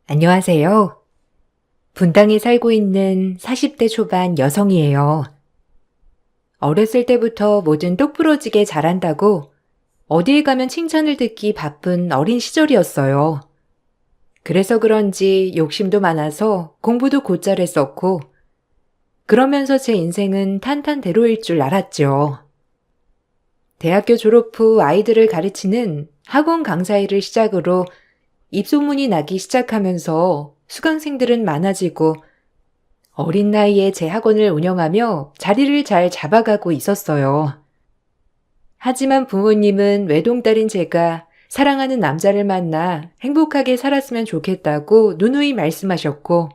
안녕하세요. 분당에 살고 있는 40대 초반 여성이에요. 어렸을 때부터 뭐든 똑부러지게 잘한다고 어디에 가면 칭찬을 듣기 바쁜 어린 시절이었어요. 그래서 그런지 욕심도 많아서 공부도 곧잘 했었고, 그러면서 제 인생은 탄탄대로일 줄 알았죠. 대학교 졸업 후 아이들을 가르치는 학원 강사 일을 시작으로 입소문이 나기 시작하면서 수강생들은 많아지고 어린 나이에 제 학원을 운영하며 자리를 잘 잡아가고 있었어요. 하지만 부모님은 외동딸인 제가 사랑하는 남자를 만나 행복하게 살았으면 좋겠다고 누누이 말씀하셨고,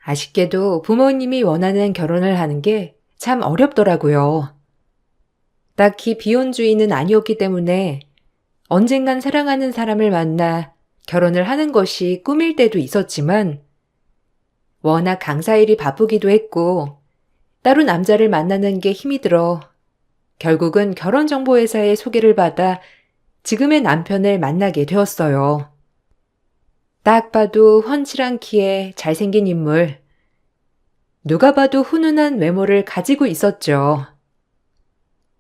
아쉽게도 부모님이 원하는 결혼을 하는 게 참 어렵더라고요. 딱히 비혼주의는 아니었기 때문에 언젠간 사랑하는 사람을 만나 결혼을 하는 것이 꿈일 때도 있었지만, 워낙 강사 일이 바쁘기도 했고 따로 남자를 만나는 게 힘이 들어 결국은 결혼정보회사의 소개를 받아 지금의 남편을 만나게 되었어요. 딱 봐도 훤칠한 키에 잘생긴 인물, 누가 봐도 훈훈한 외모를 가지고 있었죠.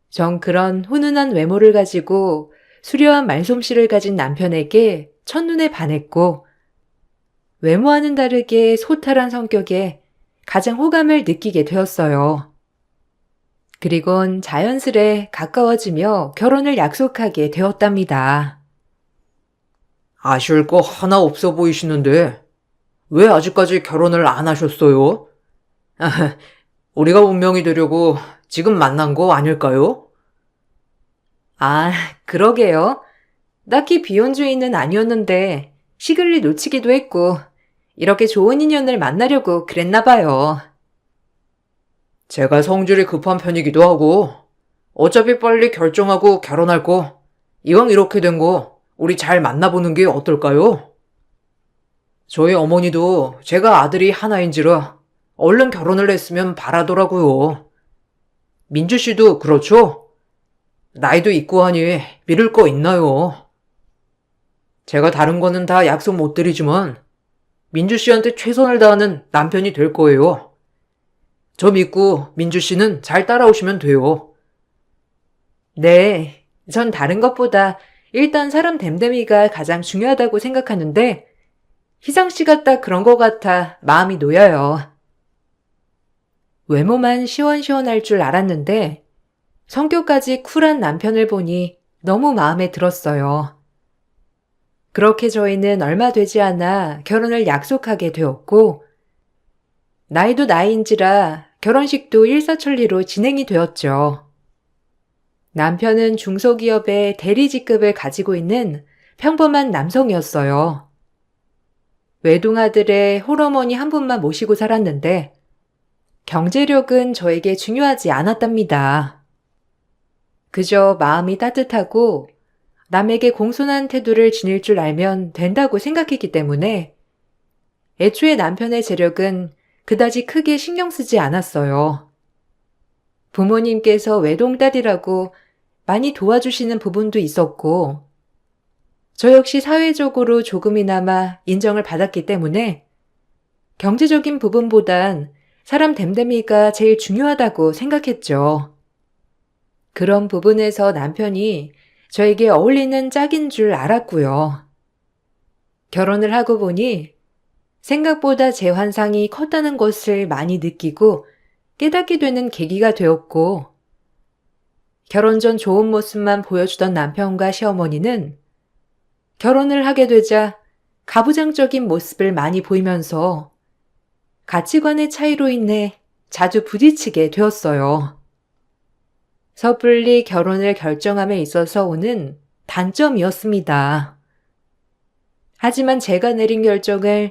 전 그런 훈훈한 외모를 가지고 수려한 말솜씨를 가진 남편에게 첫눈에 반했고, 외모와는 다르게 소탈한 성격에 가장 호감을 느끼게 되었어요. 그리곤 자연스레 가까워지며 결혼을 약속하게 되었답니다. 아쉬울 거 하나 없어 보이시는데 왜 아직까지 결혼을 안 하셨어요? 우리가 운명이 되려고 지금 만난 거 아닐까요? 아, 그러게요. 딱히 비혼주의는 아니었는데 시글리 놓치기도 했고 이렇게 좋은 인연을 만나려고 그랬나 봐요. 제가 성질이 급한 편이기도 하고 어차피 빨리 결정하고 결혼할 거 이왕 이렇게 된 거 우리 잘 만나보는 게 어떨까요? 저희 어머니도 제가 아들이 하나인지라 얼른 결혼을 했으면 바라더라고요. 민주 씨도 그렇죠? 나이도 있고 하니 미룰 거 있나요? 제가 다른 거는 다 약속 못 드리지만 민주 씨한테 최선을 다하는 남편이 될 거예요. 저 믿고 민주 씨는 잘 따라오시면 돼요. 네, 전 다른 것보다 일단 사람 됨됨이가 가장 중요하다고 생각하는데 희정 씨가 딱 그런 것 같아 마음이 놓여요. 외모만 시원시원할 줄 알았는데 성격까지 쿨한 남편을 보니 너무 마음에 들었어요. 그렇게 저희는 얼마 되지 않아 결혼을 약속하게 되었고, 나이도 나이인지라 결혼식도 일사천리로 진행이 되었죠. 남편은 중소기업의 대리 직급을 가지고 있는 평범한 남성이었어요. 외동아들의 홀어머니 한 분만 모시고 살았는데 경제력은 저에게 중요하지 않았답니다. 그저 마음이 따뜻하고 남에게 공손한 태도를 지닐 줄 알면 된다고 생각했기 때문에 애초에 남편의 재력은 그다지 크게 신경 쓰지 않았어요. 부모님께서 외동딸이라고 많이 도와주시는 부분도 있었고, 저 역시 사회적으로 조금이나마 인정을 받았기 때문에 경제적인 부분보단 사람 됨됨이가 제일 중요하다고 생각했죠. 그런 부분에서 남편이 저에게 어울리는 짝인 줄 알았고요. 결혼을 하고 보니 생각보다 제 환상이 컸다는 것을 많이 느끼고 깨닫게 되는 계기가 되었고, 결혼 전 좋은 모습만 보여주던 남편과 시어머니는 결혼을 하게 되자 가부장적인 모습을 많이 보이면서 가치관의 차이로 인해 자주 부딪히게 되었어요. 섣불리 결혼을 결정함에 있어서 오는 단점이었습니다. 하지만 제가 내린 결정을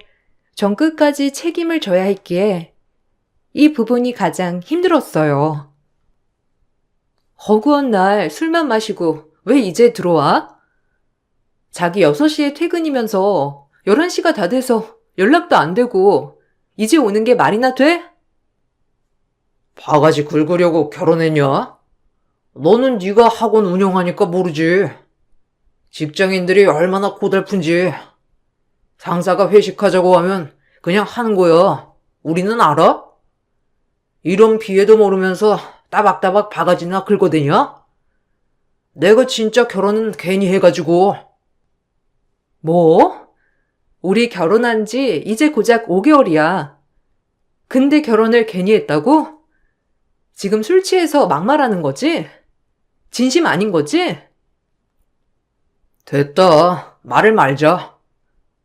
전 끝까지 책임을 져야 했기에 이 부분이 가장 힘들었어요. 허구한 날 술만 마시고 왜 이제 들어와? 자기 6시에 퇴근이면서 11시가 다 돼서 연락도 안 되고 이제 오는 게 말이나 돼? 바가지 긁으려고 결혼했냐? 너는 네가 학원 운영하니까 모르지. 직장인들이 얼마나 고달픈지. 상사가 회식하자고 하면 그냥 하는 거야. 우리는 알아? 이런 비애도 모르면서 따박따박 바가지나 긁어대냐? 내가 진짜 결혼은 괜히 해가지고. 뭐? 우리 결혼한 지 이제 고작 5개월이야. 근데 결혼을 괜히 했다고? 지금 술 취해서 막말하는 거지? 진심 아닌 거지? 됐다. 말을 말자.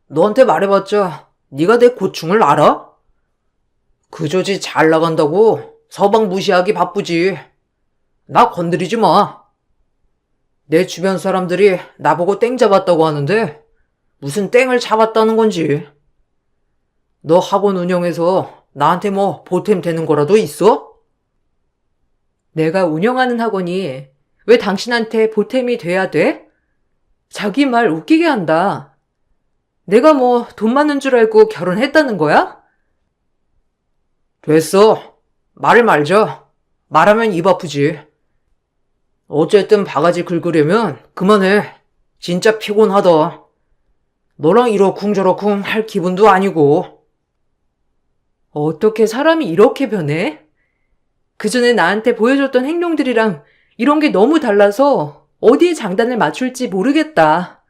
너한테 말해봤자 네가 내 고충을 알아? 그저지 잘 나간다고 서방 무시하기 바쁘지. 나 건드리지 마. 내 주변 사람들이 나보고 땡 잡았다고 하는데 무슨 땡을 잡았다는 건지. 너 학원 운영해서 나한테 뭐 보탬 되는 거라도 있어? 내가 운영하는 학원이 왜 당신한테 보탬이 돼야 돼? 자기 말 웃기게 한다. 내가 뭐 돈 많은 줄 알고 결혼했다는 거야? 됐어. 말을 말자. 말하면 입 아프지. 어쨌든 바가지 긁으려면 그만해. 진짜 피곤하다. 너랑 이러쿵저러쿵 할 기분도 아니고. 어떻게 사람이 이렇게 변해? 그전에 나한테 보여줬던 행동들이랑 이런 게 너무 달라서 어디에 장단을 맞출지 모르겠다.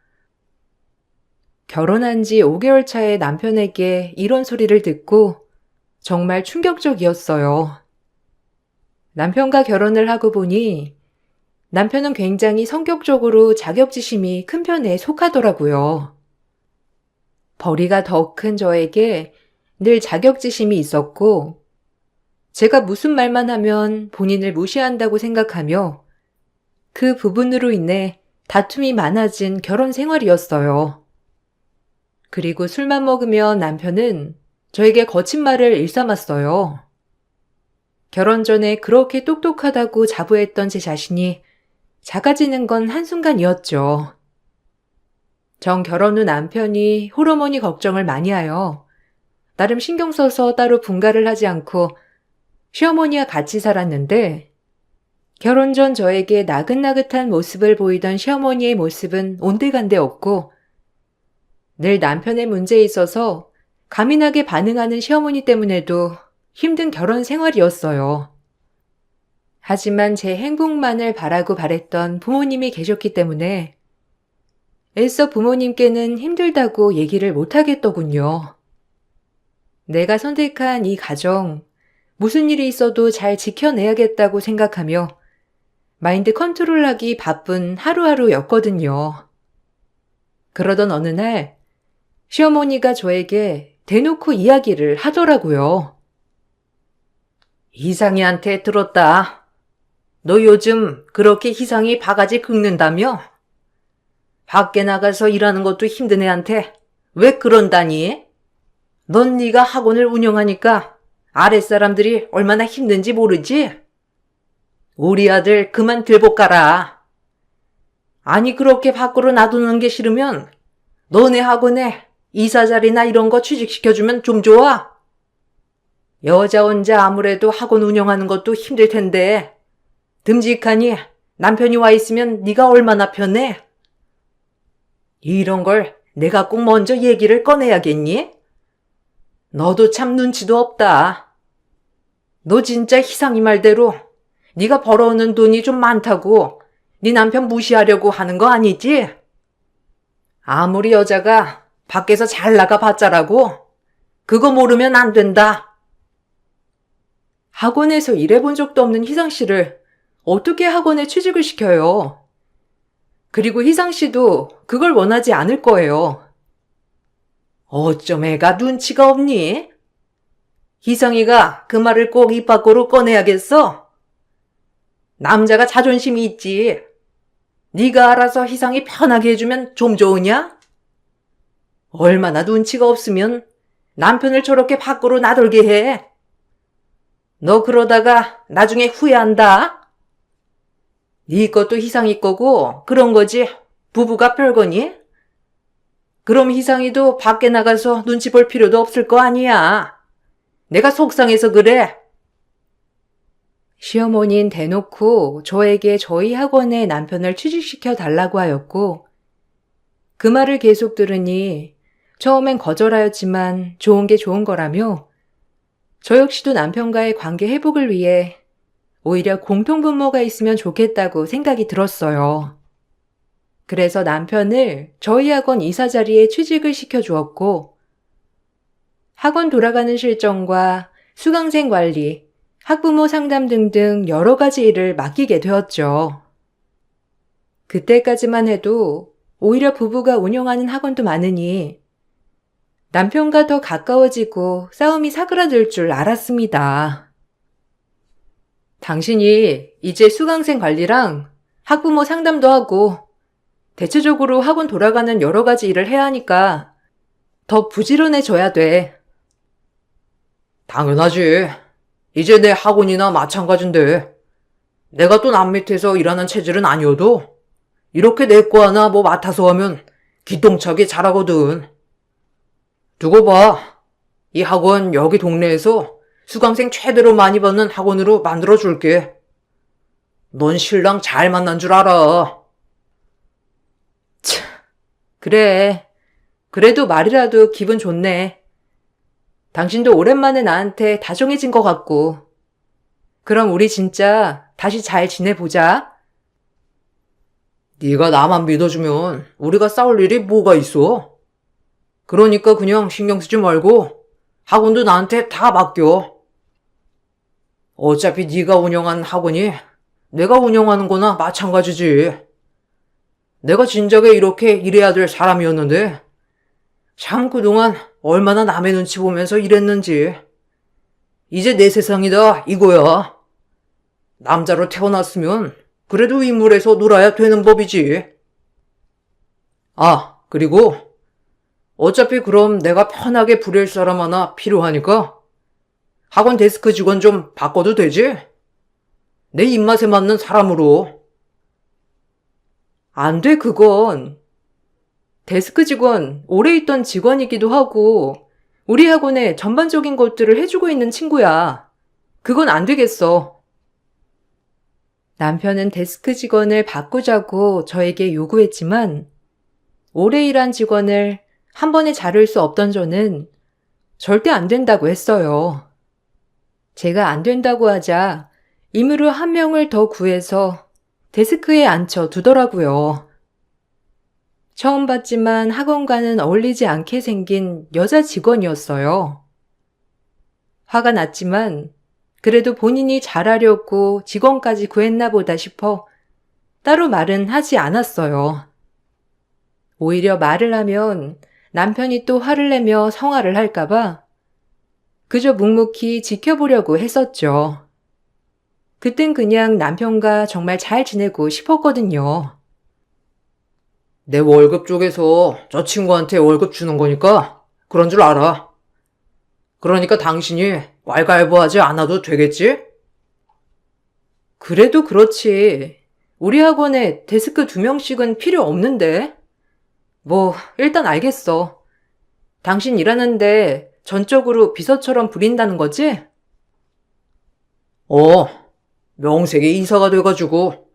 결혼한 지 5개월 차에 남편에게 이런 소리를 듣고 정말 충격적이었어요. 남편과 결혼을 하고 보니 남편은 굉장히 성격적으로 자격지심이 큰 편에 속하더라고요. 벌이가 더 큰 저에게 늘 자격지심이 있었고 제가 무슨 말만 하면 본인을 무시한다고 생각하며 그 부분으로 인해 다툼이 많아진 결혼 생활이었어요. 그리고 술만 먹으면 남편은 저에게 거친 말을 일삼았어요. 결혼 전에 그렇게 똑똑하다고 자부했던 제 자신이 작아지는 건 한순간이었죠. 정 결혼 후 남편이 호르몬이 걱정을 많이 하여 나름 신경 써서 따로 분가를 하지 않고 시어머니와 같이 살았는데 결혼 전 저에게 나긋나긋한 모습을 보이던 시어머니의 모습은 온데간데 없고 늘 남편의 문제에 있어서 가민하게 반응하는 시어머니 때문에도 힘든 결혼 생활이었어요. 하지만 제 행복만을 바라고 바랬던 부모님이 계셨기 때문에 애써 부모님께는 힘들다고 얘기를 못하겠더군요. 내가 선택한 이 가정, 무슨 일이 있어도 잘 지켜내야겠다고 생각하며 마인드 컨트롤하기 바쁜 하루하루였거든요. 그러던 어느 날 시어머니가 저에게 대놓고 이야기를 하더라고요. 희상이한테 들었다. 너 요즘 그렇게 희상이 바가지 긁는다며? 밖에 나가서 일하는 것도 힘든 애한테 왜 그런다니? 넌 네가 학원을 운영하니까 아랫사람들이 얼마나 힘든지 모르지? 우리 아들 그만 들복 가라. 아니 그렇게 밖으로 놔두는 게 싫으면 너네 학원에 이사 자리나 이런 거 취직시켜주면 좀 좋아. 여자 혼자 아무래도 학원 운영하는 것도 힘들 텐데 듬직하니 남편이 와 있으면 네가 얼마나 편해? 이런 걸 내가 꼭 먼저 얘기를 꺼내야겠니? 너도 참 눈치도 없다. 너 진짜 희상이 말대로 네가 벌어오는 돈이 좀 많다고 네 남편 무시하려고 하는 거 아니지? 아무리 여자가 밖에서 잘 나가 봤자라고 그거 모르면 안 된다. 학원에서 일해본 적도 없는 희상 씨를 어떻게 학원에 취직을 시켜요? 그리고 희상 씨도 그걸 원하지 않을 거예요. 어쩜 애가 눈치가 없니? 희성이가 그 말을 꼭 입 밖으로 꺼내야겠어? 남자가 자존심이 있지. 네가 알아서 희성이 편하게 해주면 좀 좋으냐? 얼마나 눈치가 없으면 남편을 저렇게 밖으로 나돌게 해. 너 그러다가 나중에 후회한다. 네 것도 희상이 거고 그런 거지 부부가 별거니? 그럼 희상이도 밖에 나가서 눈치 볼 필요도 없을 거 아니야. 내가 속상해서 그래. 시어머니는 대놓고 저에게 저희 학원에 남편을 취직시켜 달라고 하였고 그 말을 계속 들으니 처음엔 거절하였지만 좋은 게 좋은 거라며 저 역시도 남편과의 관계 회복을 위해 오히려 공통분모가 있으면 좋겠다고 생각이 들었어요. 그래서 남편을 저희 학원 이사 자리에 취직을 시켜주었고 학원 돌아가는 실정과 수강생 관리, 학부모 상담 등등 여러 가지 일을 맡기게 되었죠. 그때까지만 해도 오히려 부부가 운영하는 학원도 많으니 남편과 더 가까워지고 싸움이 사그라들 줄 알았습니다. 당신이 이제 수강생 관리랑 학부모 상담도 하고 대체적으로 학원 돌아가는 여러 가지 일을 해야 하니까 더 부지런해져야 돼. 당연하지. 이제 내 학원이나 마찬가지인데 내가 또 남 밑에서 일하는 체질은 아니어도 이렇게 내 거 하나 뭐 맡아서 하면 기똥차게 잘하거든. 두고 봐. 이 학원 여기 동네에서 수강생 최대로 많이 받는 학원으로 만들어줄게. 넌 신랑 잘 만난 줄 알아. 그래. 그래도 말이라도 기분 좋네. 당신도 오랜만에 나한테 다정해진 것 같고. 그럼 우리 진짜 다시 잘 지내보자. 네가 나만 믿어주면 우리가 싸울 일이 뭐가 있어? 그러니까 그냥 신경 쓰지 말고 학원도 나한테 다 맡겨. 어차피 네가 운영하는 학원이 내가 운영하는 거나 마찬가지지. 내가 진작에 이렇게 일해야 될 사람이었는데 참 그동안 얼마나 남의 눈치 보면서 일했는지. 이제 내 세상이다 이거야. 남자로 태어났으면 그래도 인물에서 놀아야 되는 법이지. 아, 그리고 어차피 그럼 내가 편하게 부릴 사람 하나 필요하니까 학원 데스크 직원 좀 바꿔도 되지? 내 입맛에 맞는 사람으로. 안 돼, 그건. 데스크 직원, 오래 있던 직원이기도 하고, 우리 학원에 전반적인 것들을 해주고 있는 친구야. 그건 안 되겠어. 남편은 데스크 직원을 바꾸자고 저에게 요구했지만, 오래 일한 직원을 한 번에 자를 수 없던 저는 절대 안 된다고 했어요. 제가 안 된다고 하자 임의로 한 명을 더 구해서 데스크에 앉혀 두더라고요. 처음 봤지만 학원과는 어울리지 않게 생긴 여자 직원이었어요. 화가 났지만 그래도 본인이 잘하려고 직원까지 구했나 보다 싶어 따로 말은 하지 않았어요. 오히려 말을 하면 남편이 또 화를 내며 성화를 할까봐 그저 묵묵히 지켜보려고 했었죠. 그땐 그냥 남편과 정말 잘 지내고 싶었거든요. 내 월급 쪽에서 저 친구한테 월급 주는 거니까 그런 줄 알아. 그러니까 당신이 왈가왈부하지 않아도 되겠지? 그래도 그렇지. 우리 학원에 데스크 2명씩은 필요 없는데. 뭐 일단 알겠어. 당신 일하는데 전적으로 비서처럼 부린다는 거지? 명색이 이사가 돼가지고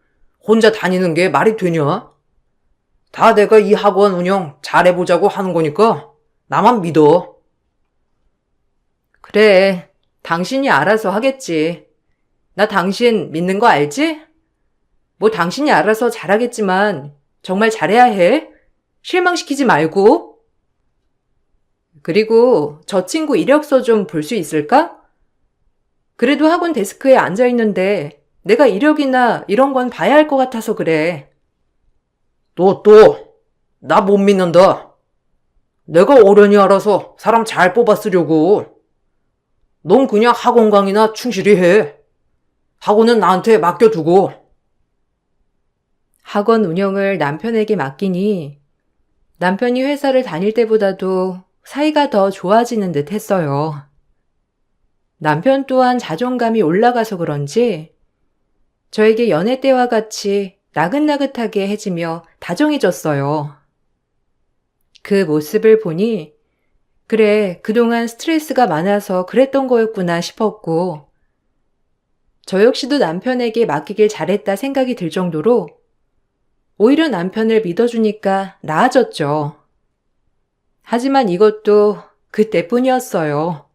혼자 다니는 게 말이 되냐? 다 내가 이 학원 운영 잘해보자고 하는 거니까 나만 믿어. 그래, 당신이 알아서 하겠지. 나 당신 믿는 거 알지? 뭐 당신이 알아서 잘하겠지만 정말 잘해야 해. 실망시키지 말고. 그리고 저 친구 이력서 좀 볼 수 있을까? 그래도 학원 데스크에 앉아있는데 내가 이력이나 이런 건 봐야 할 것 같아서 그래. 나 못 믿는다. 내가 어련히 알아서 사람 잘 뽑아 쓰려고. 넌 그냥 학원 강의나 충실히 해. 학원은 나한테 맡겨두고. 학원 운영을 남편에게 맡기니 남편이 회사를 다닐 때보다도 사이가 더 좋아지는 듯 했어요. 남편 또한 자존감이 올라가서 그런지 저에게 연애 때와 같이 나긋나긋하게 해지며 다정해졌어요. 그 모습을 보니 그래, 그동안 스트레스가 많아서 그랬던 거였구나 싶었고 저 역시도 남편에게 맡기길 잘했다 생각이 들 정도로 오히려 남편을 믿어주니까 나아졌죠. 하지만 이것도 그때뿐이었어요.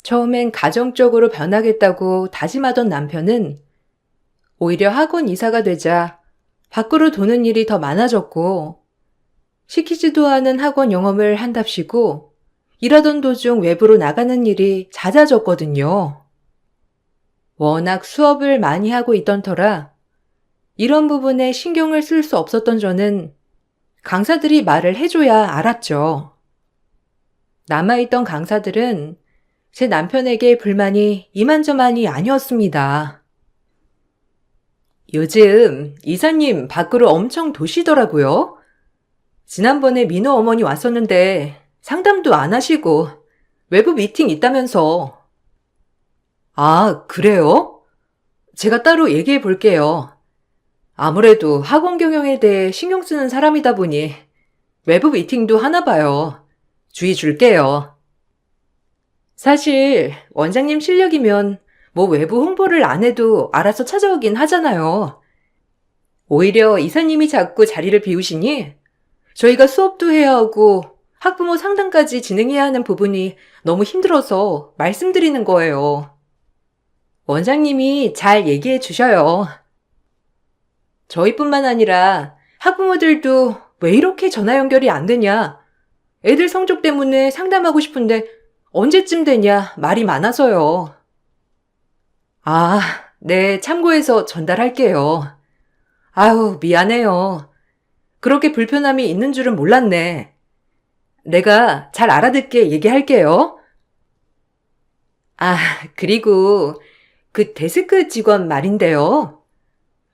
처음엔 가정적으로 변하겠다고 다짐하던 남편은 오히려 학원 이사가 되자 밖으로 도는 일이 더 많아졌고 시키지도 않은 학원 영업을 한답시고 일하던 도중 외부로 나가는 일이 잦아졌거든요. 워낙 수업을 많이 하고 있던 터라 이런 부분에 신경을 쓸 수 없었던 저는 강사들이 말을 해줘야 알았죠. 남아있던 강사들은 제 남편에게 불만이 이만저만이 아니었습니다. 요즘 이사님 밖으로 엄청 도시더라고요. 지난번에 민호 어머니 왔었는데 상담도 안 하시고 외부 미팅 있다면서. 아, 그래요? 제가 따로 얘기해 볼게요. 아무래도 학원 경영에 대해 신경 쓰는 사람이다 보니 외부 미팅도 하나 봐요. 주의 줄게요. 사실 원장님 실력이면 뭐 외부 홍보를 안 해도 알아서 찾아오긴 하잖아요. 오히려 이사님이 자꾸 자리를 비우시니 저희가 수업도 해야 하고 학부모 상담까지 진행해야 하는 부분이 너무 힘들어서 말씀드리는 거예요. 원장님이 잘 얘기해 주셔요. 저희뿐만 아니라 학부모들도 왜 이렇게 전화 연결이 안 되냐? 애들 성적 때문에 상담하고 싶은데 언제쯤 되냐 말이 많아서요. 아, 네, 참고해서 전달할게요. 아유, 미안해요. 그렇게 불편함이 있는 줄은 몰랐네. 내가 잘 알아듣게 얘기할게요. 아, 그리고 그 데스크 직원 말인데요.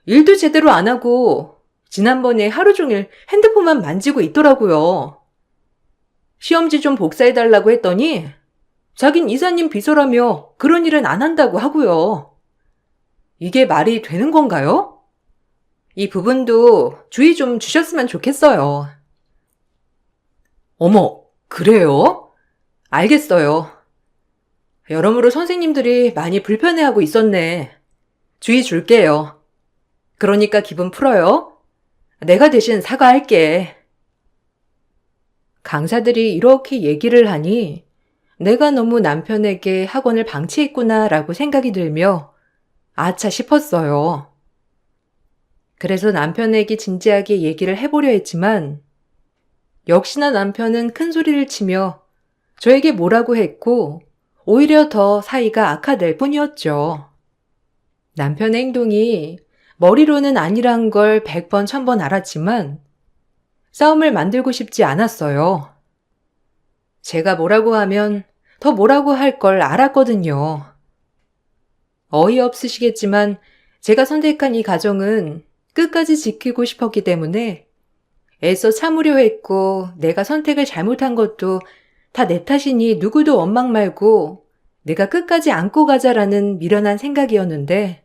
일도 제대로 안 하고 지난번에 하루 종일 핸드폰만 만지고 있더라고요. 시험지 좀 복사해달라고 했더니 자긴 이사님 비서라며 그런 일은 안 한다고 하고요. 이게 말이 되는 건가요? 이 부분도 주의 좀 주셨으면 좋겠어요. 어머, 그래요? 알겠어요. 여러모로 선생님들이 많이 불편해하고 있었네. 주의 줄게요. 그러니까 기분 풀어요. 내가 대신 사과할게. 강사들이 이렇게 얘기를 하니 내가 너무 남편에게 학원을 방치했구나라고 생각이 들며 아차 싶었어요. 그래서 남편에게 진지하게 얘기를 해보려 했지만 역시나 남편은 큰 소리를 치며 저에게 뭐라고 했고 오히려 더 사이가 악화될 뿐이었죠. 남편의 행동이 머리로는 아니란 걸 100번, 1000번 알았지만 싸움을 만들고 싶지 않았어요. 제가 뭐라고 하면 더 뭐라고 할 걸 알았거든요. 어이없으시겠지만 제가 선택한 이 가정은 끝까지 지키고 싶었기 때문에 애써 참으려 했고 내가 선택을 잘못한 것도 다 내 탓이니 누구도 원망 말고 내가 끝까지 안고 가자라는 미련한 생각이었는데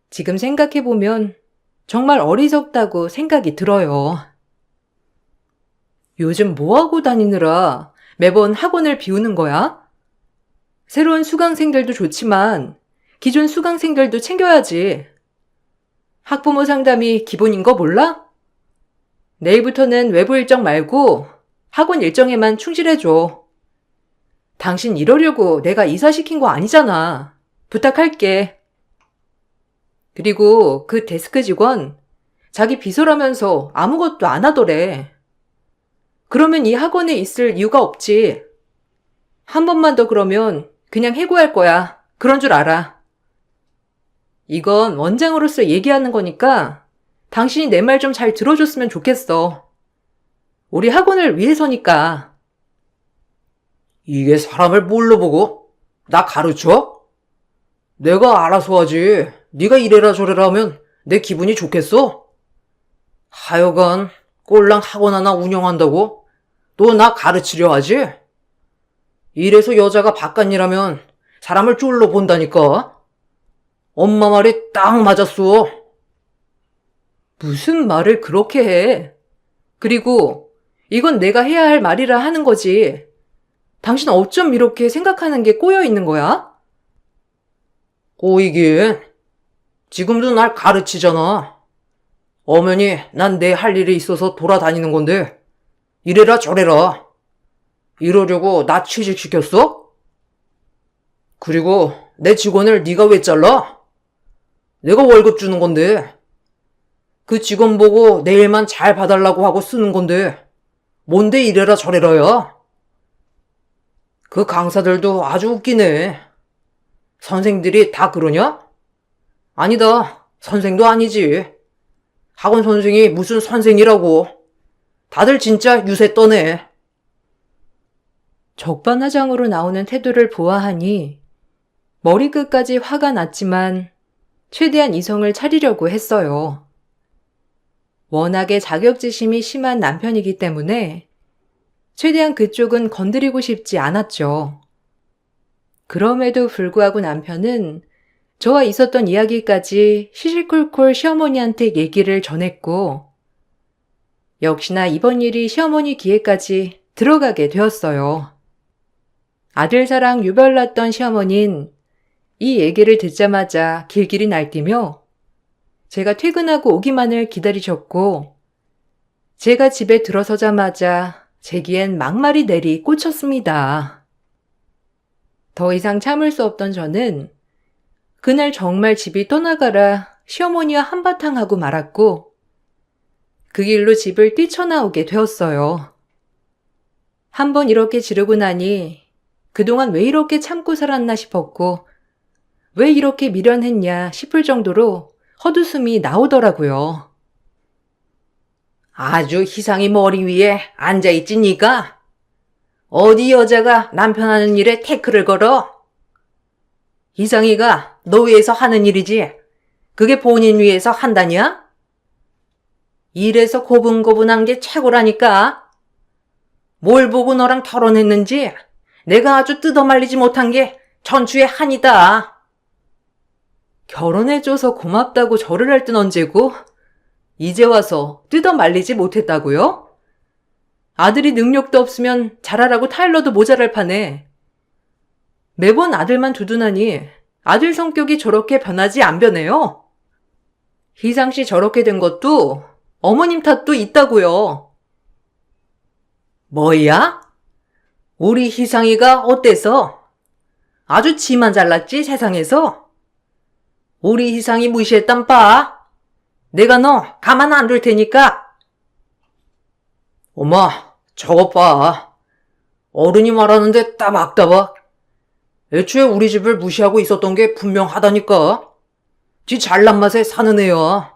지금 생각해보면 정말 어리석다고 생각이 들어요. 요즘 뭐하고 다니느라 매번 학원을 비우는 거야? 새로운 수강생들도 좋지만 기존 수강생들도 챙겨야지. 학부모 상담이 기본인 거 몰라? 내일부터는 외부 일정 말고 학원 일정에만 충실해줘. 당신 이러려고 내가 이사시킨 거 아니잖아. 부탁할게. 그리고 그 데스크 직원 자기 비서라면서 아무것도 안 하더래. 그러면 이 학원에 있을 이유가 없지. 한 번만 더 그러면 그냥 해고할 거야. 그런 줄 알아. 이건 원장으로서 얘기하는 거니까 당신이 내 말 좀 잘 들어줬으면 좋겠어. 우리 학원을 위해서니까. 이게 사람을 뭘로 보고? 나 가르쳐? 내가 알아서 하지. 네가 이래라 저래라 하면 내 기분이 좋겠어? 하여간 꼴랑 학원 하나 운영한다고? 또 나 가르치려 하지? 이래서 여자가 바깥일하면 사람을 쫄로 본다니까? 엄마 말이 딱 맞았어. 무슨 말을 그렇게 해? 그리고 이건 내가 해야 할 말이라 하는 거지. 당신 어쩜 이렇게 생각하는 게 꼬여 있는 거야? 꼬이긴. 지금도 날 가르치잖아. 엄연히 난 내 할 일이 있어서 돌아다니는 건데 이래라 저래라. 이러려고 나 취직시켰어? 그리고 내 직원을 네가 왜 잘라? 내가 월급 주는 건데. 그 직원 보고 내 일만 잘 봐달라고 하고 쓰는 건데. 뭔데 이래라 저래라야? 그 강사들도 아주 웃기네. 선생들이 다 그러냐? 아니다. 선생도 아니지. 학원 선생이 무슨 선생이라고. 다들 진짜 유세 떠네. 적반하장으로 나오는 태도를 보아하니 머리끝까지 화가 났지만 최대한 이성을 차리려고 했어요. 워낙에 자격지심이 심한 남편이기 때문에 최대한 그쪽은 건드리고 싶지 않았죠. 그럼에도 불구하고 남편은 저와 있었던 이야기까지 시시콜콜 시어머니한테 얘기를 전했고, 역시나 이번 일이 시어머니 귀에까지 들어가게 되었어요. 아들 사랑 유별났던 시어머니는 이 얘기를 듣자마자 길길이 날뛰며 제가 퇴근하고 오기만을 기다리셨고, 제가 집에 들어서자마자 제 귀엔 막말이 내리 꽂혔습니다. 더 이상 참을 수 없던 저는 그날 정말 집이 떠나가라 시어머니와 한바탕 하고 말았고, 그 길로 집을 뛰쳐나오게 되었어요. 한번 이렇게 지르고 나니 그동안 왜 이렇게 참고 살았나 싶었고, 왜 이렇게 미련했냐 싶을 정도로 헛웃음이 나오더라고요. 아주 희상이 머리 위에 앉아있지 니가? 어디 여자가 남편 하는 일에 태클을 걸어? 희상이가 너 위해서 하는 일이지 그게 본인 위해서 한다냐? 일에서 고분고분한 게 최고라니까. 뭘 보고 너랑 결혼했는지 내가 아주 뜯어말리지 못한 게 전추의 한이다. 결혼해줘서 고맙다고 절을 할 땐 언제고 이제 와서 뜯어말리지 못했다고요? 아들이 능력도 없으면 잘하라고 타일러도 모자랄 판에 매번 아들만 두둔하니 아들 성격이 저렇게 변하지 안 변해요? 희상씨 저렇게 된 것도 어머님 탓도 있다고요. 뭐야? 우리 희상이가 어때서? 아주 지만 잘났지 세상에서? 우리 희상이 무시했단 빠. 내가 너 가만 안 둘 테니까. 엄마, 저것 봐. 어른이 말하는데 따박따박. 애초에 우리 집을 무시하고 있었던 게 분명하다니까. 지 잘난 맛에 사는 애야.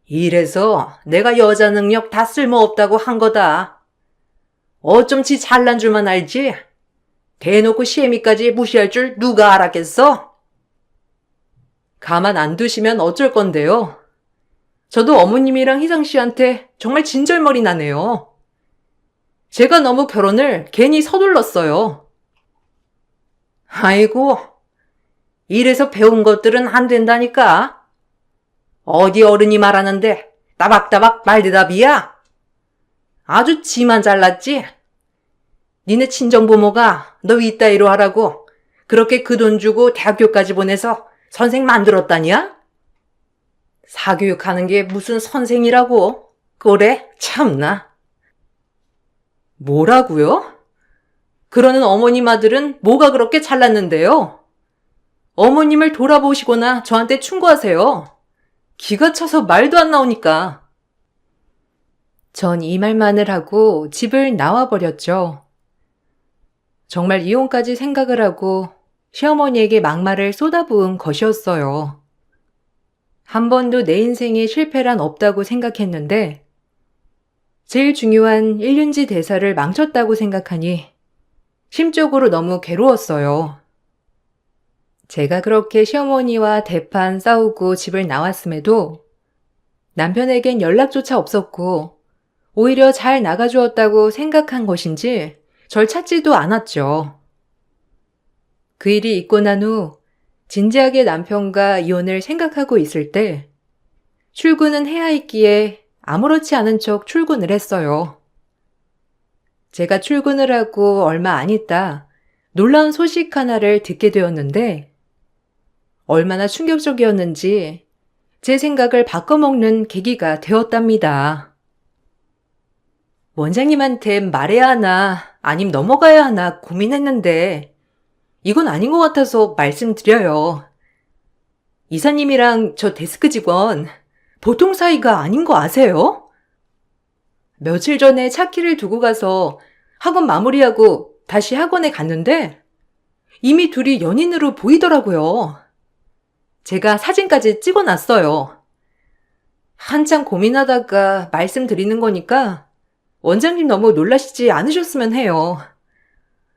이래서 내가 여자 능력 다 쓸모없다고 한 거다. 어쩜 지 잘난 줄만 알지? 대놓고 시애미까지 무시할 줄 누가 알았겠어? 가만 안 두시면 어쩔 건데요. 저도 어머님이랑 희상씨한테 정말 진절머리 나네요. 제가 너무 결혼을 괜히 서둘렀어요. 아이고, 이래서 배운 것들은 안 된다니까. 어디 어른이 말하는데 따박따박 말대답이야? 아주 지만 잘났지? 니네 친정부모가 너 이따위로 하라고 그렇게 그 돈 주고 대학교까지 보내서 선생 만들었다냐? 사교육하는 게 무슨 선생이라고? 그래? 참나. 뭐라고요? 그러는 어머님 아들은 뭐가 그렇게 잘났는데요? 어머님을 돌아보시거나 저한테 충고하세요. 기가 차서 말도 안 나오니까. 전 이 말만을 하고 집을 나와버렸죠. 정말 이혼까지 생각을 하고 시어머니에게 막말을 쏟아부은 것이었어요. 한 번도 내 인생에 실패란 없다고 생각했는데 제일 중요한 일륜지 대사를 망쳤다고 생각하니 심적으로 너무 괴로웠어요. 제가 그렇게 시어머니와 대판 싸우고 집을 나왔음에도 남편에겐 연락조차 없었고 오히려 잘 나가주었다고 생각한 것인지 절 찾지도 않았죠. 그 일이 있고 난 후 진지하게 남편과 이혼을 생각하고 있을 때 출근은 해야 했기에 아무렇지 않은 척 출근을 했어요. 제가 출근을 하고 얼마 안 있다 놀라운 소식 하나를 듣게 되었는데 얼마나 충격적이었는지 제 생각을 바꿔먹는 계기가 되었답니다. 원장님한테 말해야 하나 아님 넘어가야 하나 고민했는데 이건 아닌 것 같아서 말씀드려요. 이사님이랑 저 데스크 직원 보통 사이가 아닌 거 아세요? 며칠 전에 차 키를 두고 가서 학원 마무리하고 다시 학원에 갔는데 이미 둘이 연인으로 보이더라고요. 제가 사진까지 찍어놨어요. 한참 고민하다가 말씀드리는 거니까 원장님 너무 놀라시지 않으셨으면 해요.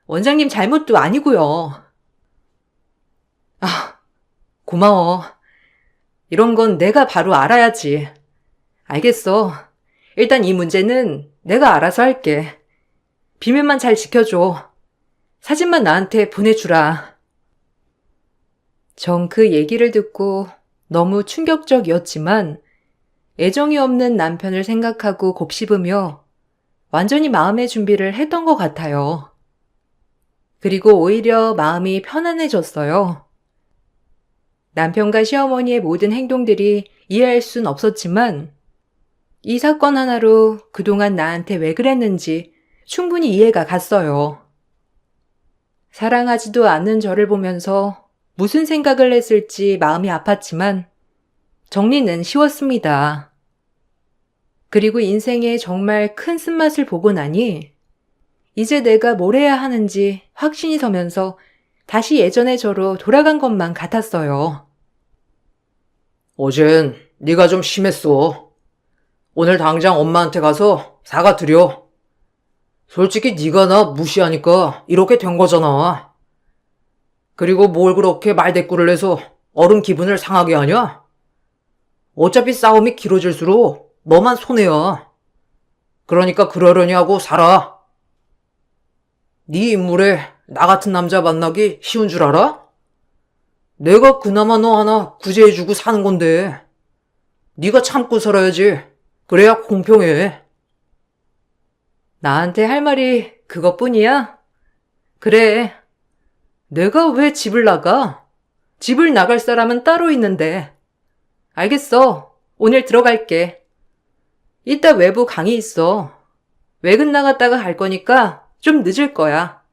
원장님 잘못도 아니고요. 아, 고마워. 이런 건 내가 바로 알아야지. 알겠어. 일단 이 문제는 내가 알아서 할게. 비밀만 잘 지켜줘. 사진만 나한테 보내주라. 전 그 얘기를 듣고 너무 충격적이었지만 애정이 없는 남편을 생각하고 곱씹으며 완전히 마음의 준비를 했던 것 같아요. 그리고 오히려 마음이 편안해졌어요. 남편과 시어머니의 모든 행동들이 이해할 순 없었지만 이 사건 하나로 그동안 나한테 왜 그랬는지 충분히 이해가 갔어요. 사랑하지도 않는 저를 보면서 무슨 생각을 했을지 마음이 아팠지만 정리는 쉬웠습니다. 그리고 인생에 정말 큰 쓴맛을 보고 나니 이제 내가 뭘 해야 하는지 확신이 서면서 다시 예전의 저로 돌아간 것만 같았어요. 어젠 네가 좀 심했어. 오늘 당장 엄마한테 가서 사과드려. 솔직히 네가 나 무시하니까 이렇게 된 거잖아. 그리고 뭘 그렇게 말대꾸를 해서 어른 기분을 상하게 하냐? 어차피 싸움이 길어질수록 너만 손해야. 그러니까 그러려니 하고 살아. 네 인물에 나 같은 남자 만나기 쉬운 줄 알아? 내가 그나마 너 하나 구제해주고 사는 건데 네가 참고 살아야지. 그래야 공평해. 나한테 할 말이 그것뿐이야? 그래. 내가 왜 집을 나가? 집을 나갈 사람은 따로 있는데. 알겠어. 오늘 들어갈게. 이따 외부 강의 있어. 외근 나갔다가 갈 거니까 좀 늦을 거야.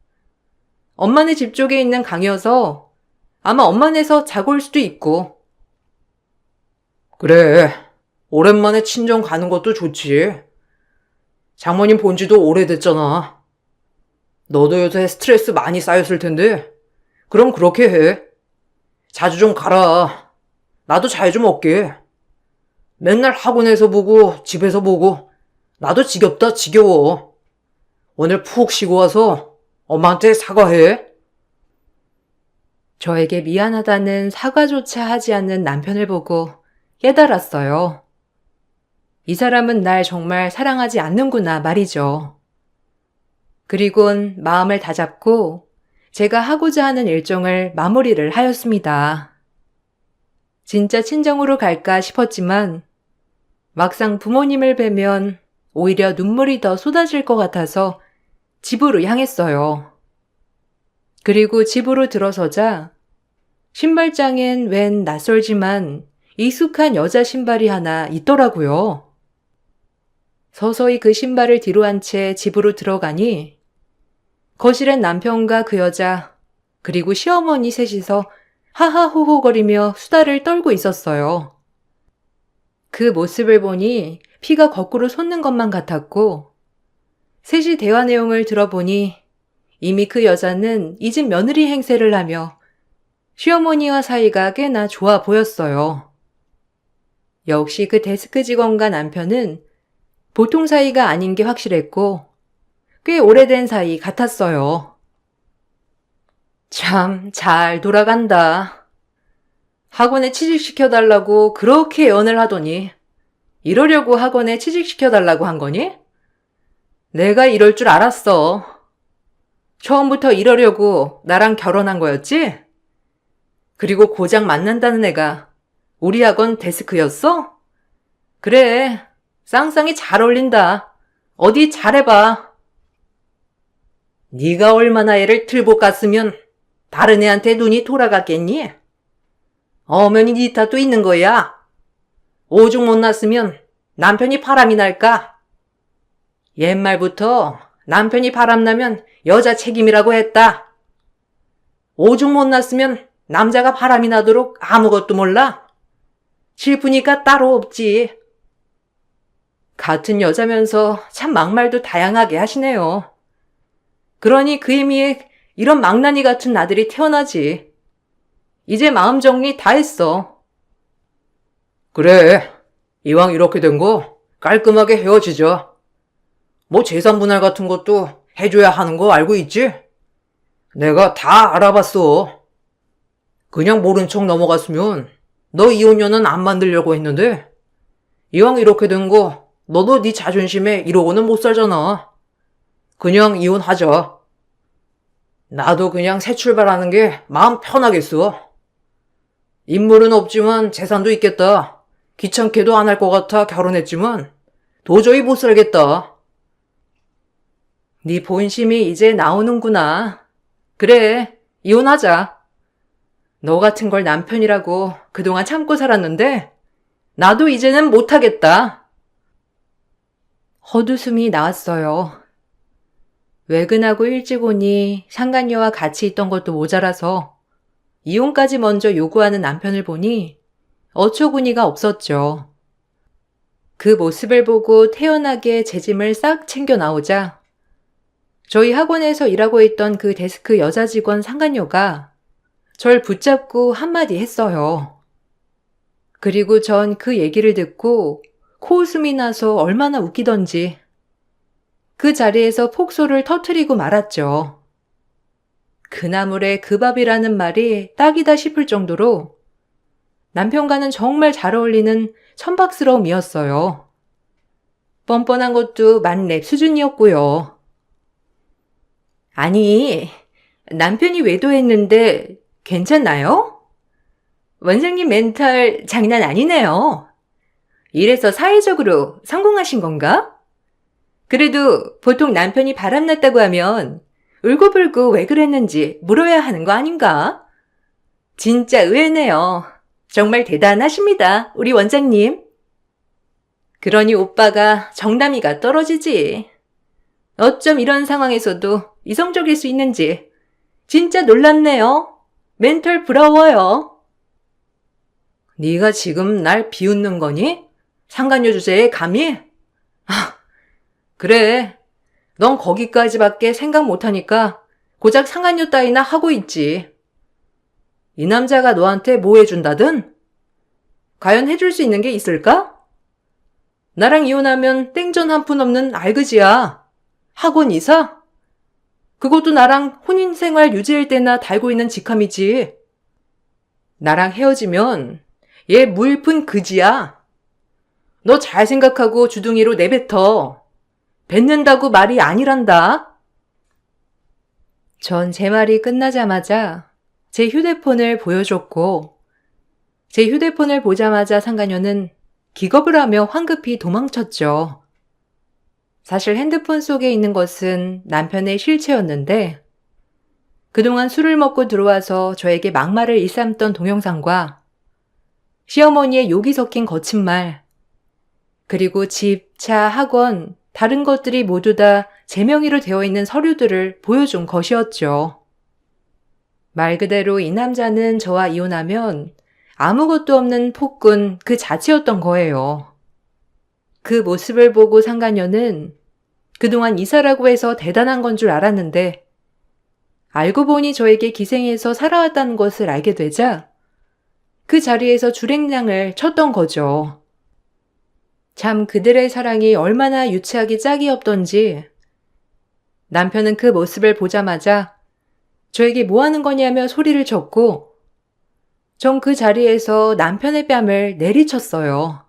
엄마네 집 쪽에 있는 강이어서 아마 엄마네서 자고 올 수도 있고. 그래. 오랜만에 친정 가는 것도 좋지. 장모님 본 지도 오래됐잖아. 너도 요새 스트레스 많이 쌓였을 텐데 그럼 그렇게 해. 자주 좀 가라. 나도 잘 좀 얻게. 맨날 학원에서 보고 집에서 보고 나도 지겹다 지겨워. 오늘 푹 쉬고 와서 엄마한테 사과해. 저에게 미안하다는 사과조차 하지 않는 남편을 보고 깨달았어요. 이 사람은 날 정말 사랑하지 않는구나 말이죠. 그리곤 마음을 다잡고 제가 하고자 하는 일정을 마무리를 하였습니다. 진짜 친정으로 갈까 싶었지만 막상 부모님을 뵈면 오히려 눈물이 더 쏟아질 것 같아서 집으로 향했어요. 그리고 집으로 들어서자 신발장엔 웬 낯설지만 익숙한 여자 신발이 하나 있더라고요. 서서히 그 신발을 뒤로 한 채 집으로 들어가니 거실엔 남편과 그 여자 그리고 시어머니 셋이서 하하호호거리며 수다를 떨고 있었어요. 그 모습을 보니 피가 거꾸로 솟는 것만 같았고 셋이 대화 내용을 들어보니 이미 그 여자는 이 집 며느리 행세를 하며 시어머니와 사이가 꽤나 좋아 보였어요. 역시 그 데스크 직원과 남편은 보통 사이가 아닌 게 확실했고 꽤 오래된 사이 같았어요. 참 잘 돌아간다. 학원에 취직시켜달라고 그렇게 연을 하더니 이러려고 학원에 취직시켜달라고 한 거니? 내가 이럴 줄 알았어. 처음부터 이러려고 나랑 결혼한 거였지? 그리고 고작 만난다는 애가 우리 학원 데스크였어? 그래, 쌍쌍이 잘 어울린다. 어디 잘해봐. 네가 얼마나 애를 틀복 갔으면 다른 애한테 눈이 돌아갔겠니? 어머니 네 탓도 있는 거야. 오죽 못 났으면 남편이 바람이 날까? 옛말부터 남편이 바람나면 여자 책임이라고 했다. 오죽 못났으면 남자가 바람이 나도록 아무것도 몰라. 슬프니까 따로 없지. 같은 여자면서 참 막말도 다양하게 하시네요. 그러니 그 의미에 이런 망나니 같은 아들이 태어나지. 이제 마음 정리 다 했어. 그래. 이왕 이렇게 된 거 깔끔하게 헤어지자. 뭐 재산 분할 같은 것도 해줘야 하는 거 알고 있지? 내가 다 알아봤어. 그냥 모른 척 넘어갔으면 너 이혼녀는 안 만들려고 했는데 이왕 이렇게 된 거 너도 네 자존심에 이러고는 못 살잖아. 그냥 이혼하자. 나도 그냥 새 출발하는 게 마음 편하겠어. 인물은 없지만 재산도 있겠다. 귀찮게도 안 할 것 같아 결혼했지만 도저히 못 살겠다. 네 본심이 이제 나오는구나. 그래, 이혼하자. 너 같은 걸 남편이라고 그동안 참고 살았는데 나도 이제는 못하겠다. 헛웃음이 나왔어요. 외근하고 일찍 오니 상간녀와 같이 있던 것도 모자라서 이혼까지 먼저 요구하는 남편을 보니 어처구니가 없었죠. 그 모습을 보고 태연하게 제 짐을 싹 챙겨 나오자 저희 학원에서 일하고 있던 그 데스크 여자 직원 상간녀가 절 붙잡고 한마디 했어요. 그리고 전 그 얘기를 듣고 코웃음이 나서 얼마나 웃기던지 그 자리에서 폭소를 터뜨리고 말았죠. 그나물에 그 밥이라는 말이 딱이다 싶을 정도로 남편과는 정말 잘 어울리는 천박스러움이었어요. 뻔뻔한 것도 만렙 수준이었고요. 아니, 남편이 외도했는데 괜찮나요? 원장님 멘탈 장난 아니네요. 이래서 사회적으로 성공하신 건가? 그래도 보통 남편이 바람났다고 하면 울고불고 왜 그랬는지 물어야 하는 거 아닌가? 진짜 의외네요. 정말 대단하십니다, 우리 원장님. 그러니 오빠가 정남이가 떨어지지. 어쩜 이런 상황에서도 이성적일 수 있는지 진짜 놀랍네요. 멘털 부러워요. 네가 지금 날 비웃는 거니? 상간녀 주제에 감히? 그래. 넌 거기까지밖에 생각 못하니까 고작 상간녀 따위나 하고 있지. 이 남자가 너한테 뭐 해준다든? 과연 해줄 수 있는 게 있을까? 나랑 이혼하면 땡전 한 푼 없는 알그지야. 학원 이사? 그것도 나랑 혼인생활 유지할 때나 달고 있는 직함이지. 나랑 헤어지면 얘 무일푼 그지야. 너 잘 생각하고 주둥이로 내뱉어. 뱉는다고 말이 아니란다. 전 제 말이 끝나자마자 제 휴대폰을 보여줬고 제 휴대폰을 보자마자 상간녀는 기겁을 하며 황급히 도망쳤죠. 사실 핸드폰 속에 있는 것은 남편의 실체였는데 그동안 술을 먹고 들어와서 저에게 막말을 일삼던 동영상과 시어머니의 욕이 섞인 거친 말 그리고 집, 차, 학원 다른 것들이 모두 다 제 명의로 되어 있는 서류들을 보여준 것이었죠. 말 그대로 이 남자는 저와 이혼하면 아무것도 없는 폭군 그 자체였던 거예요. 그 모습을 보고 상간녀는 그동안 이사라고 해서 대단한 건 줄 알았는데 알고 보니 저에게 기생해서 살아왔다는 것을 알게 되자 그 자리에서 줄행랑을 쳤던 거죠. 참 그들의 사랑이 얼마나 유치하기 짝이 없던지 남편은 그 모습을 보자마자 저에게 뭐 하는 거냐며 소리를 쳤고 전 그 자리에서 남편의 뺨을 내리쳤어요.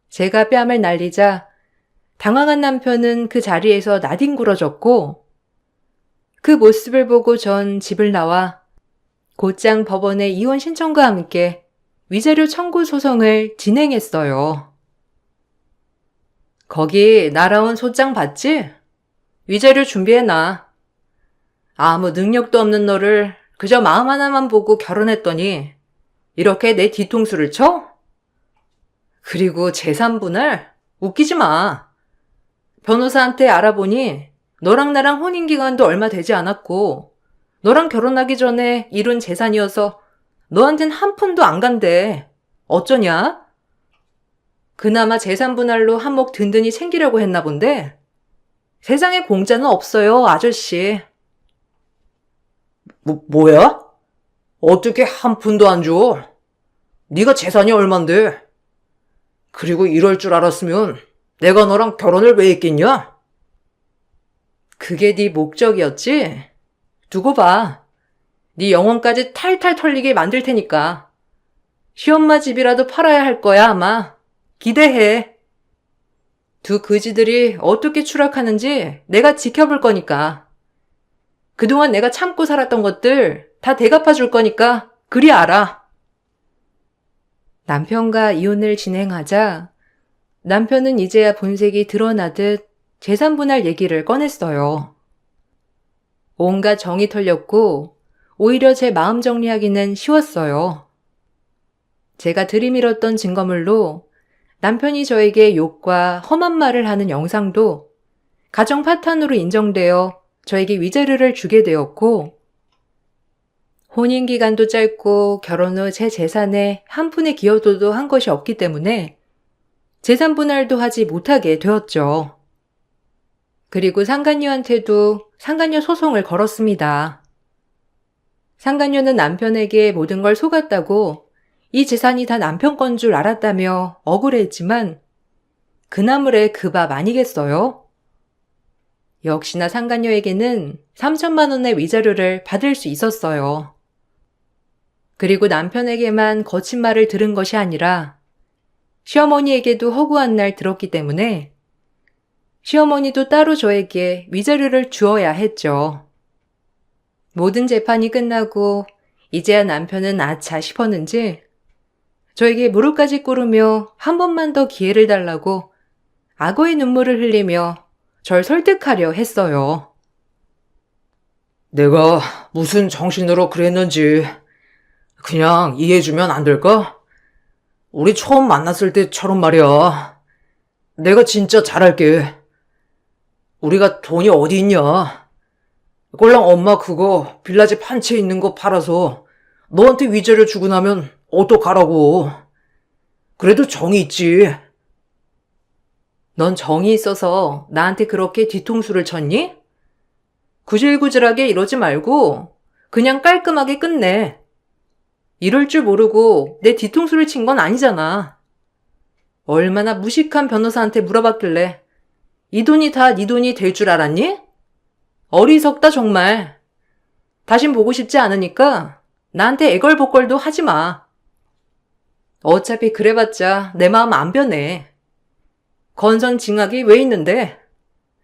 제가 뺨을 날리자 당황한 남편은 그 자리에서 나뒹굴어졌고 그 모습을 보고 전 집을 나와 곧장 법원에 이혼 신청과 함께 위자료 청구 소송을 진행했어요. 거기 날아온 소장 봤지? 위자료 준비해놔. 아무 능력도 없는 너를 그저 마음 하나만 보고 결혼했더니 이렇게 내 뒤통수를 쳐? 그리고 재산 분할? 웃기지 마. 변호사한테 알아보니 너랑 나랑 혼인기간도 얼마 되지 않았고 너랑 결혼하기 전에 이룬 재산이어서 너한텐 한 푼도 안 간대. 어쩌냐? 그나마 재산 분할로 한몫 든든히 챙기려고 했나 본데 세상에 공짜는 없어요, 아저씨. 뭐야? 어떻게 한 푼도 안 줘? 네가 재산이 얼만데? 그리고 이럴 줄 알았으면 내가 너랑 결혼을 왜 했겠냐? 그게 네 목적이었지? 두고 봐. 네 영혼까지 탈탈 털리게 만들 테니까. 시엄마 집이라도 팔아야 할 거야, 아마. 기대해. 두 그지들이 어떻게 추락하는지 내가 지켜볼 거니까. 그동안 내가 참고 살았던 것들 다 대갚아 줄 거니까 그리 알아. 남편과 이혼을 진행하자 남편은 이제야 본색이 드러나듯 재산 분할 얘기를 꺼냈어요. 온갖 정이 털렸고 오히려 제 마음 정리하기는 쉬웠어요. 제가 들이밀었던 증거물로 남편이 저에게 욕과 험한 말을 하는 영상도 가정 파탄으로 인정되어 저에게 위자료를 주게 되었고 혼인기간도 짧고 결혼 후 제 재산에 한 푼의 기여도도 한 것이 없기 때문에 재산 분할도 하지 못하게 되었죠. 그리고 상간녀한테도 상간녀 소송을 걸었습니다. 상간녀는 남편에게 모든 걸 속았다고 이 재산이 다 남편 건 줄 알았다며 억울해했지만 그 나물에 그 밥 아니겠어요? 역시나 상간녀에게는 3천만 원의 위자료를 받을 수 있었어요. 그리고 남편에게만 거친 말을 들은 것이 아니라 시어머니에게도 허구한 날 들었기 때문에 시어머니도 따로 저에게 위자료를 주어야 했죠. 모든 재판이 끝나고 이제야 남편은 아차 싶었는지 저에게 무릎까지 꿇으며 한 번만 더 기회를 달라고 악어의 눈물을 흘리며 절 설득하려 했어요. 내가 무슨 정신으로 그랬는지 그냥 이해해주면 안 될까? 우리 처음 만났을 때처럼 말이야. 내가 진짜 잘할게. 우리가 돈이 어디 있냐? 꼴랑 엄마 그거 빌라집 한 채 있는 거 팔아서 너한테 위자료 주고 나면 어떡하라고. 그래도 정이 있지. 넌 정이 있어서 나한테 그렇게 뒤통수를 쳤니? 구질구질하게 이러지 말고 그냥 깔끔하게 끝내. 이럴 줄 모르고 내 뒤통수를 친 건 아니잖아. 얼마나 무식한 변호사한테 물어봤길래 이 돈이 다 네 돈이 될 줄 알았니? 어리석다 정말. 다신 보고 싶지 않으니까 나한테 애걸복걸도 하지 마. 어차피 그래봤자 내 마음 안 변해. 건선징악이 왜 있는데?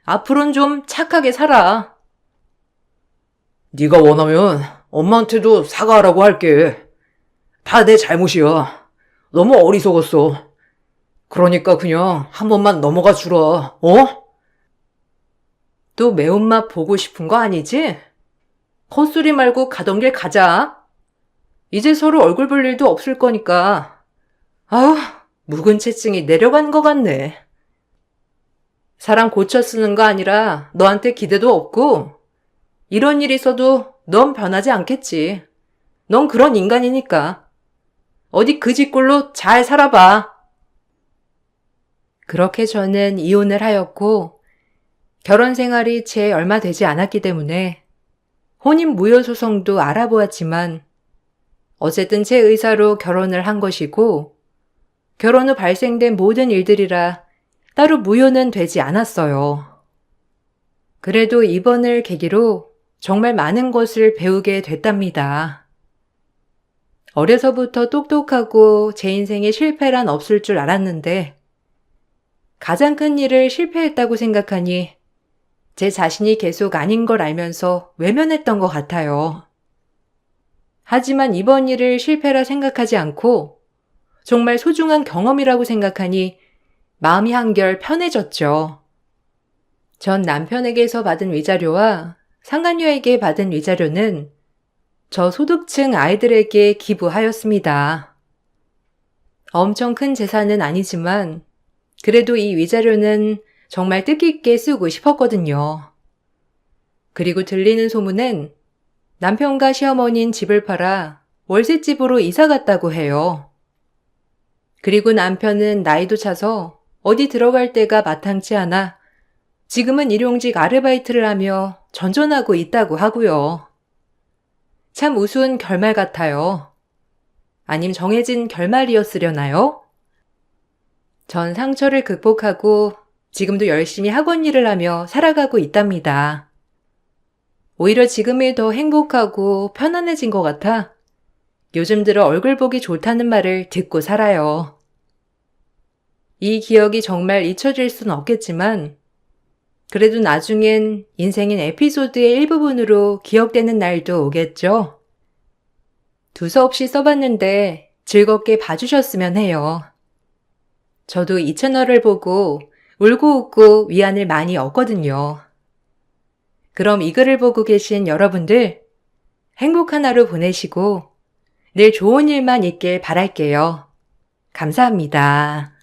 앞으로는 좀 착하게 살아. 네가 원하면 엄마한테도 사과하라고 할게. 다 내 잘못이야. 너무 어리석었어. 그러니까 그냥 한 번만 넘어가 주라. 어? 또 매운맛 보고 싶은 거 아니지? 헛소리 말고 가던 길 가자. 이제 서로 얼굴 볼 일도 없을 거니까. 아우, 묵은 채증이 내려간 것 같네. 사람 고쳐 쓰는 거 아니라 너한테 기대도 없고 이런 일이 있어도 넌 변하지 않겠지. 넌 그런 인간이니까. 어디 그 집꼴로 잘 살아봐. 그렇게 저는 이혼을 하였고 결혼 생활이 채 얼마 되지 않았기 때문에 혼인 무효 소송도 알아보았지만 어쨌든 제 의사로 결혼을 한 것이고 결혼 후 발생된 모든 일들이라 따로 무효는 되지 않았어요. 그래도 이번을 계기로 정말 많은 것을 배우게 됐답니다. 어려서부터 똑똑하고 제 인생에 실패란 없을 줄 알았는데 가장 큰 일을 실패했다고 생각하니 제 자신이 계속 아닌 걸 알면서 외면했던 것 같아요. 하지만 이번 일을 실패라 생각하지 않고 정말 소중한 경험이라고 생각하니 마음이 한결 편해졌죠. 전 남편에게서 받은 위자료와 상간녀에게 받은 위자료는 저 소득층 아이들에게 기부하였습니다. 엄청 큰 재산은 아니지만 그래도 이 위자료는 정말 뜻깊게 쓰고 싶었거든요. 그리고 들리는 소문엔 남편과 시어머니는 집을 팔아 월세집으로 이사 갔다고 해요. 그리고 남편은 나이도 차서 어디 들어갈 데가 마땅치 않아 지금은 일용직 아르바이트를 하며 전전하고 있다고 하고요. 참 우스운 결말 같아요. 아님 정해진 결말이었으려나요? 전 상처를 극복하고 지금도 열심히 학원 일을 하며 살아가고 있답니다. 오히려 지금이 더 행복하고 편안해진 것 같아 요즘 들어 얼굴 보기 좋다는 말을 듣고 살아요. 이 기억이 정말 잊혀질 순 없겠지만 그래도 나중엔 인생인 에피소드의 일부분으로 기억되는 날도 오겠죠? 두서없이 써봤는데 즐겁게 봐주셨으면 해요. 저도 이 채널을 보고 울고 웃고 위안을 많이 얻거든요. 그럼 이 글을 보고 계신 여러분들 행복한 하루 보내시고 늘 좋은 일만 있길 바랄게요. 감사합니다.